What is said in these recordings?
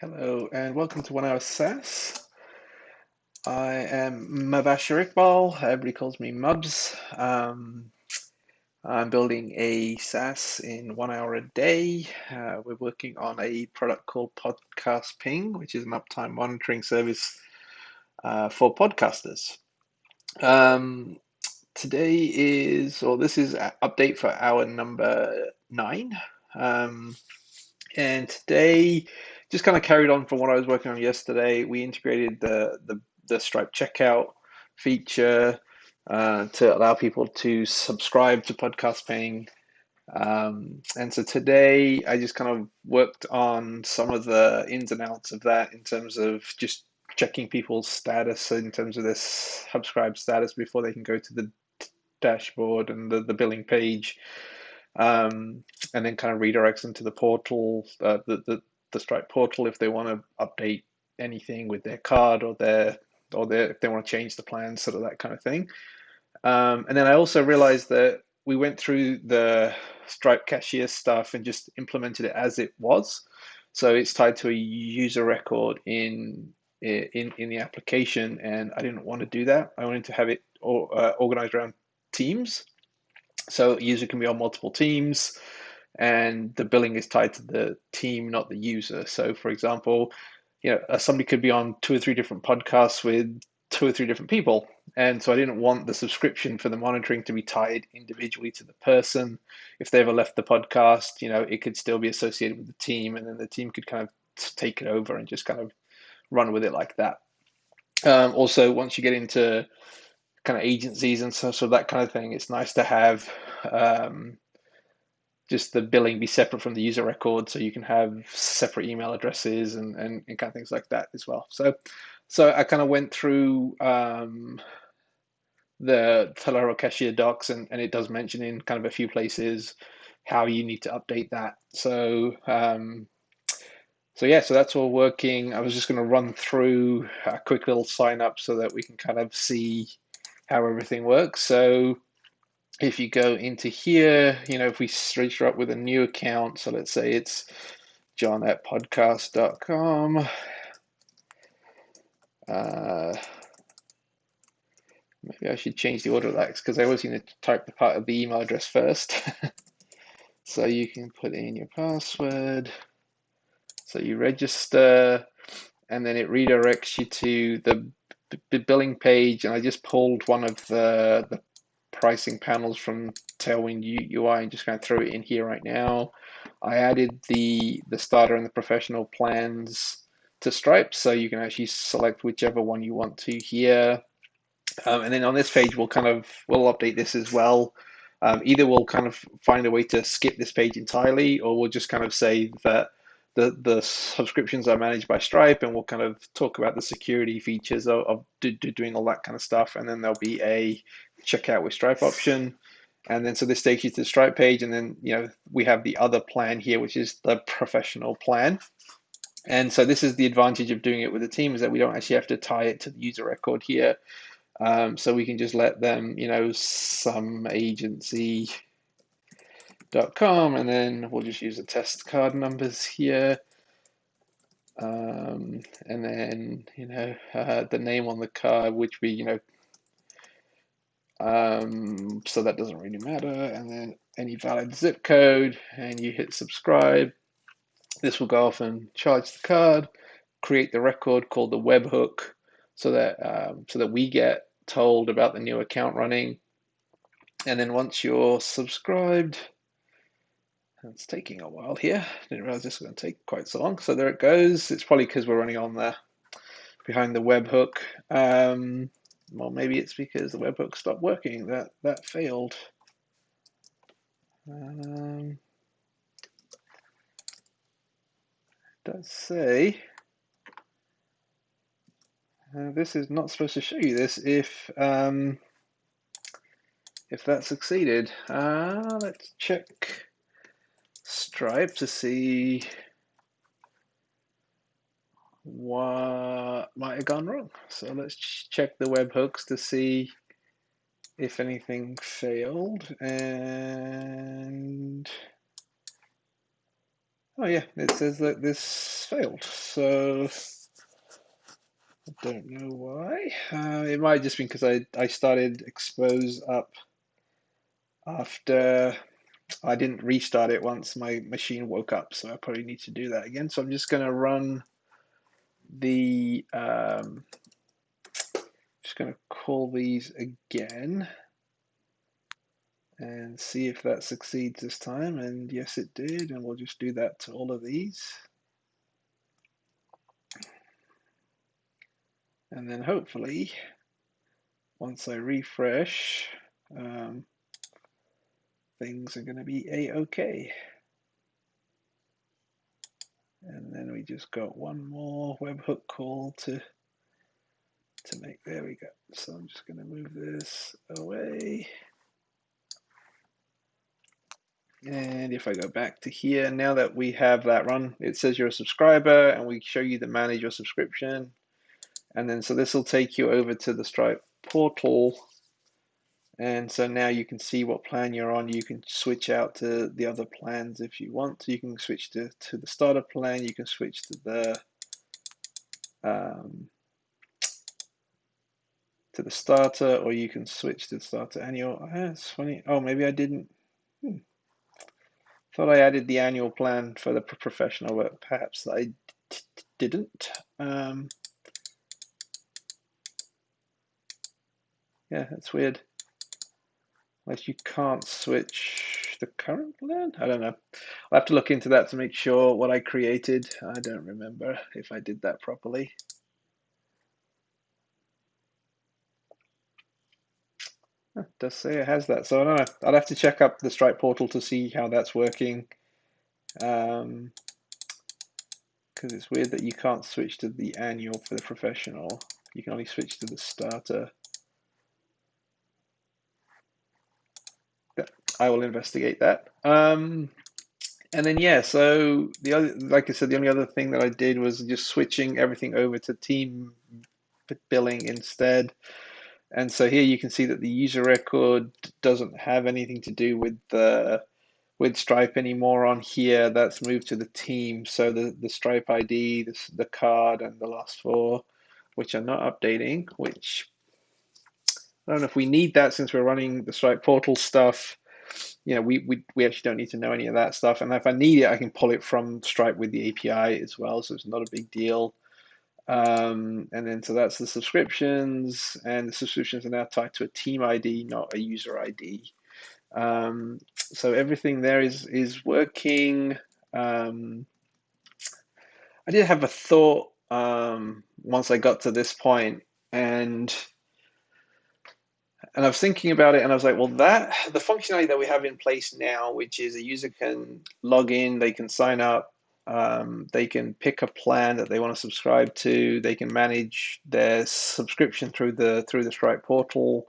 Hello and welcome to 1 Hour SaaS. I am Mubashir Iqbal. Everybody calls me Mubs. I'm building a SaaS in 1 hour a day. We're working on a product called Podcast Ping, which is an uptime monitoring service for podcasters. Um, Today this is an update for hour number 9. Um, And today, just kind of carried on from what I was working on yesterday. We integrated the Stripe checkout feature to allow people to subscribe to podcast paying. And so today, I just kind of worked on some of the ins and outs of that in terms of just checking people's status in terms of this subscribe status before they can go to the dashboard and the billing page, and then kind of redirects them to the portal, the Stripe portal if they want to update anything with their card or if they want to change the plan, sort of that kind of thing. And then I also realized that we went through the Stripe cashier stuff and just implemented it as it was. So it's tied to a user record in the application, and I didn't want to do that. I wanted to have it organized around teams. So a user can be on multiple teams, and the billing is tied to the team, not the user. So, for example, somebody could be on two or three different podcasts with two or three different people, and so I didn't want the subscription for the monitoring to be tied individually to the person. If they ever left the podcast, it could still be associated with the team, and then the team could kind of take it over and just kind of run with it like that. Also, once you get into kind of agencies and so that kind of thing, it's nice to have um, just the billing be separate from the user record, so you can have separate email addresses and kind of things like that as well. So I kind of went through the Telero Cashier docs, and it does mention in kind of a few places how you need to update that. So yeah, so that's all working. I was just going to run through a quick little sign up so that we can kind of see how everything works. So if you go into here, if we register up with a new account, so let's say it's john@podcast.com. Maybe I should change the order of that because I always need to type the part of the email address first. So you can put in your password. So you register, and then it redirects you to the billing page. And I just pulled one of the pricing panels from Tailwind UI and just going to throw it in here right now. I added the starter and the professional plans to Stripe, so you can actually select whichever one you want to here. And then on this page, we'll update this as well. Either we'll kind of find a way to skip this page entirely, or we'll just kind of say that the subscriptions are managed by Stripe, and we'll kind of talk about the security features of doing all that kind of stuff. And then there'll be a checkout with Stripe option. And then so this takes you to the Stripe page, and then we have the other plan here, which is the professional plan. And so this is the advantage of doing it with a team, is that we don't actually have to tie it to the user record here. So we can just let them, some agency.com, and then we'll just use the test card numbers here. And then, the name on the card, which we, so that doesn't really matter. And then any valid zip code, and you hit subscribe. This will go off and charge the card, create the record called the webhook, so that we get told about the new account running. And then once you're subscribed, it's taking a while here. Didn't realize this was going to take quite so long. So there it goes. It's probably because we're running on behind the webhook. Well, maybe it's because the webhook stopped working. That failed. It does say this is not supposed to show you this if that succeeded. Let's check Stripe to see what might have gone wrong. So let's check the webhooks to see if anything failed. And Oh yeah, it says that this failed. So I don't know why. It might just be because I started expose up after I didn't restart it once my machine woke up. So I probably need to do that again. So I'm just going to run the, just going to call these again and see if that succeeds this time. And yes, it did. And we'll just do that to all of these. And then hopefully, once I refresh, things are going to be a-okay. And then we just got one more webhook call to make. There we go. So I'm just going to move this away. And if I go back to here, now that we have that run, it says you're a subscriber and we show you to manage your subscription. And then so this will take you over to the Stripe portal. And so now you can see what plan you're on. You can switch out to the other plans if you want. So you can switch to the starter plan. You can switch to the starter, or you can switch to the starter annual. It's funny. Oh, maybe I didn't. Thought I added the annual plan for the professional, but perhaps I didn't. Yeah, that's weird. Like you can't switch the current plan? I don't know. I'll have to look into that to make sure what I created. I don't remember if I did that properly. It does say it has that, so I don't know. I'll have to check up the Stripe portal to see how that's working. Because it's weird that you can't switch to the annual for the professional. You can only switch to the starter. I will investigate that. And then yeah, so the other, like I said, the only other thing that I did was just switching everything over to team billing instead. And so here you can see that the user record doesn't have anything to do with Stripe anymore on here. That's moved to the team. So the Stripe ID, the card, and the last four, which are not updating, which I don't know if we need that since we're running the Stripe portal stuff. You know, we actually don't need to know any of that stuff. And if I need it, I can pull it from Stripe with the API as well. So it's not a big deal. And then so that's the subscriptions, and the subscriptions are now tied to a team ID, not a user ID. So everything there is working. I did have a thought once I got to this point, and I was thinking about it, and I was like, well, that the functionality that we have in place now, which is a user can log in, they can sign up, they can pick a plan that they want to subscribe to, they can manage their subscription through the Stripe portal.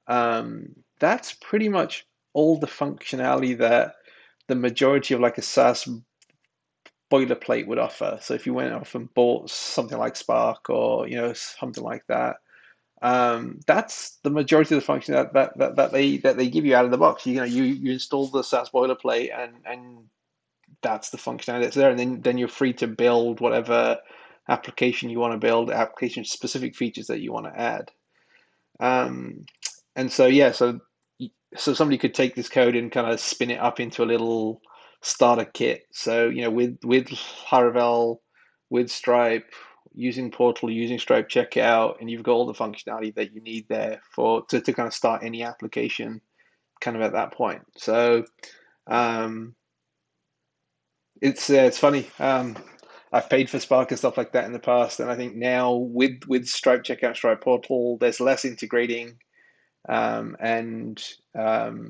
That's pretty much all the functionality that the majority of like a SaaS boilerplate would offer. So if you went off and bought something like Spark or something like that, that's the majority of the function that they give you out of the box. You install the SaaS boilerplate, and that's the functionality that's there, and then you're free to build whatever application you want to build, application specific features that you want to add. Um, and so yeah, so somebody could take this code and kind of spin it up into a little starter kit. So with Laravel, with Stripe, using Portal, using Stripe Checkout, and you've got all the functionality that you need there to kind of start any application kind of at that point. So um, it's funny. I've paid for Spark and stuff like that in the past, and I think now with Stripe Checkout, Stripe Portal, there's less integrating, and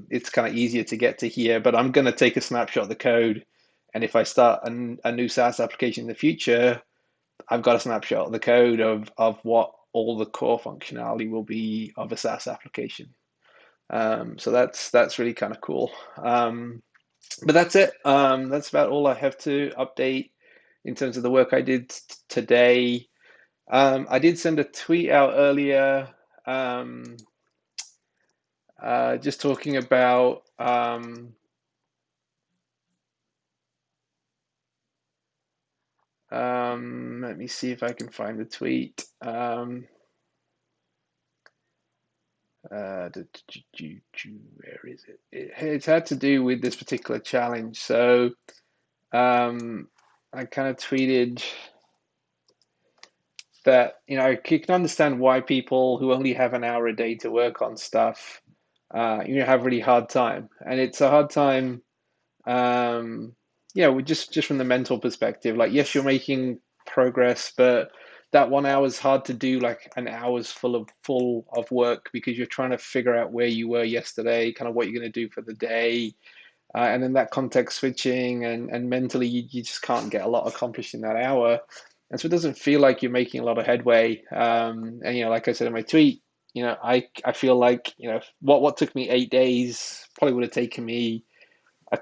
it's kind of easier to get to here. But I'm going to take a snapshot of the code, and if I start a new SaaS application in the future, I've got a snapshot of the code of what all the core functionality will be of a SaaS application. So that's really kind of cool. But that's it. That's about all I have to update in terms of the work I did today. I did send a tweet out earlier, um, just talking about Let me see if I can find the tweet. Where is it? It's had to do with this particular challenge. So I kind of tweeted that, you can understand why people who only have an hour a day to work on stuff, have really hard time. And it's a hard time, um, with just from the mental perspective. Like, yes, you're making progress, but that 1 hour is hard to do like an hour's full of work because you're trying to figure out where you were yesterday, kind of what you're going to do for the day. And then that context switching and mentally, you just can't get a lot accomplished in that hour. And so it doesn't feel like you're making a lot of headway. And, like I said in my tweet, I feel like, what took me 8 days probably would have taken me a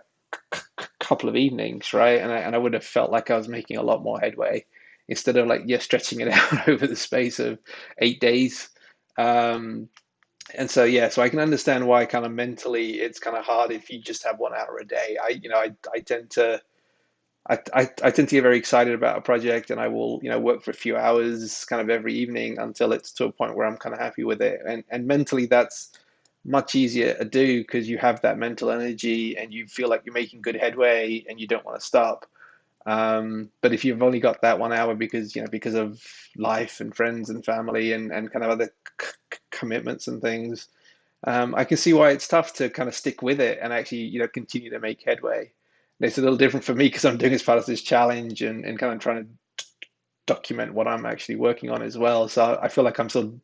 couple of evenings, right? And I would have felt like I was making a lot more headway instead of like, stretching it out over the space of 8 days. Um, and so so I can understand why kind of mentally it's kind of hard if you just have 1 hour a day. I tend to I tend to get very excited about a project, and I will work for a few hours kind of every evening until it's to a point where I'm kind of happy with it. And mentally that's much easier to do because you have that mental energy and you feel like you're making good headway and you don't want to stop. But if you've only got that 1 hour because of life and friends and family and kind of other commitments and things, I can see why it's tough to kind of stick with it and actually, continue to make headway. And it's a little different for me because I'm doing as part of this challenge and kind of trying to document what I'm actually working on as well. So I feel like I'm still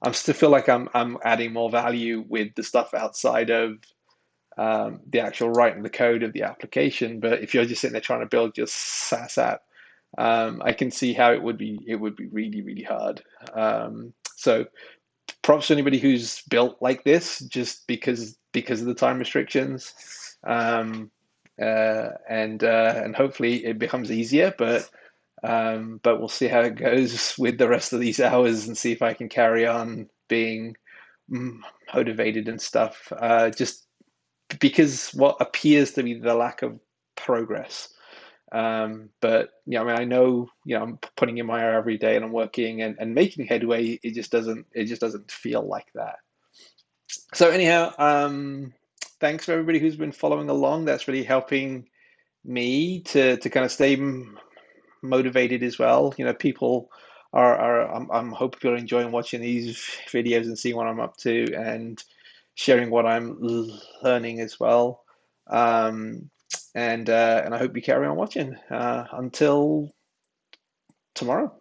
feel like I'm adding more value with the stuff outside of the actual writing the code of the application. But if you're just sitting there trying to build your SaaS app, I can see how it would be really, really hard. So props to anybody who's built like this just because of the time restrictions. Um, and hopefully it becomes easier, but we'll see how it goes with the rest of these hours and see if I can carry on being motivated and stuff. Just because what appears to be the lack of progress. But I mean, I know, I'm putting in my hour every day and I'm working and making headway. It just doesn't feel like that. So anyhow, thanks for everybody who's been following along. That's really helping me to kind of stay motivated as well. People I'm hoping you're enjoying watching these videos and seeing what I'm up to and sharing what I'm learning as well. Um, and I hope you carry on watching until tomorrow.